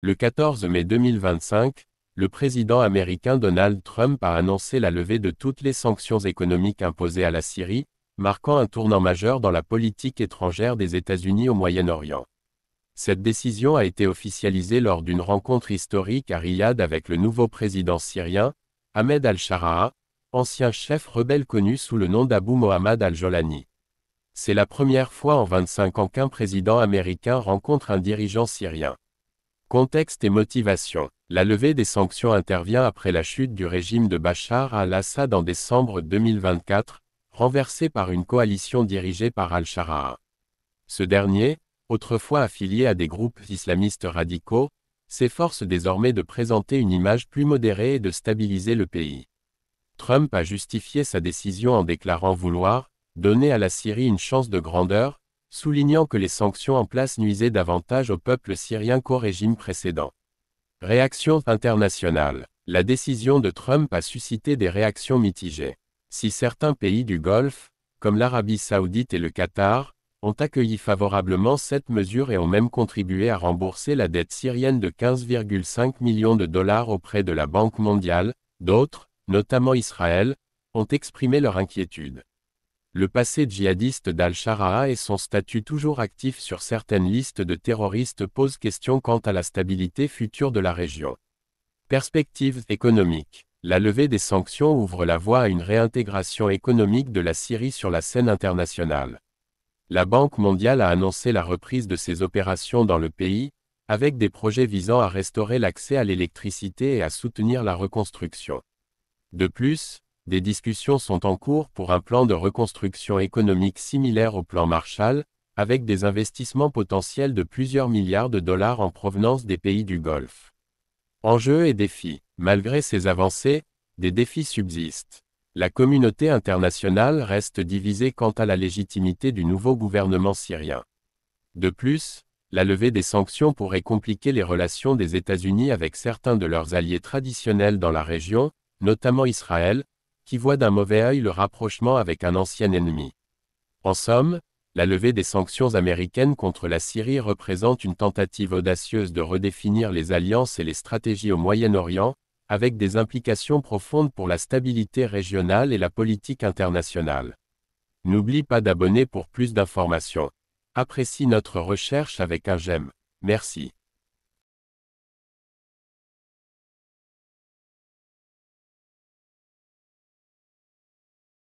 Le 14 mai 2025, le président américain Donald Trump a annoncé la levée de toutes les sanctions économiques imposées à la Syrie, marquant un tournant majeur dans la politique étrangère des États-Unis au Moyen-Orient. Cette décision a été officialisée lors d'une rencontre historique à Riyad avec le nouveau président syrien, Ahmed al-Shara, ancien chef rebelle connu sous le nom d'Abu Mohammad al-Jolani. C'est la première fois en 25 ans qu'un président américain rencontre un dirigeant syrien. Contexte et motivation. La levée des sanctions intervient après la chute du régime de Bachar al-Assad en décembre 2024, renversé par une coalition dirigée par al-Shara. Ce dernier, autrefois affilié à des groupes islamistes radicaux, s'efforce désormais de présenter une image plus modérée et de stabiliser le pays. Trump a justifié sa décision en déclarant vouloir donner à la Syrie une chance de grandeur, soulignant que les sanctions en place nuisaient davantage au peuple syrien qu'au régime précédent. Réaction internationale. La décision de Trump a suscité des réactions mitigées. Si certains pays du Golfe, comme l'Arabie saoudite et le Qatar, ont accueilli favorablement cette mesure et ont même contribué à rembourser la dette syrienne de 15,5 millions de dollars auprès de la Banque mondiale, d'autres, notamment Israël, ont exprimé leur inquiétude. Le passé djihadiste d'Al-Shara et son statut toujours actif sur certaines listes de terroristes posent question quant à la stabilité future de la région. Perspectives économiques. La levée des sanctions ouvre la voie à une réintégration économique de la Syrie sur la scène internationale. La Banque mondiale a annoncé la reprise de ses opérations dans le pays, avec des projets visant à restaurer l'accès à l'électricité et à soutenir la reconstruction. De plus, des discussions sont en cours pour un plan de reconstruction économique similaire au plan Marshall, avec des investissements potentiels de plusieurs milliards de dollars en provenance des pays du Golfe. Enjeux et défis. Malgré ces avancées, des défis subsistent. La communauté internationale reste divisée quant à la légitimité du nouveau gouvernement syrien. De plus, la levée des sanctions pourrait compliquer les relations des États-Unis avec certains de leurs alliés traditionnels dans la région, notamment Israël, qui voit d'un mauvais œil le rapprochement avec un ancien ennemi. En somme, la levée des sanctions américaines contre la Syrie représente une tentative audacieuse de redéfinir les alliances et les stratégies au Moyen-Orient, avec des implications profondes pour la stabilité régionale et la politique internationale. N'oublie pas d'abonner pour plus d'informations. Apprécie notre recherche avec un j'aime. Merci.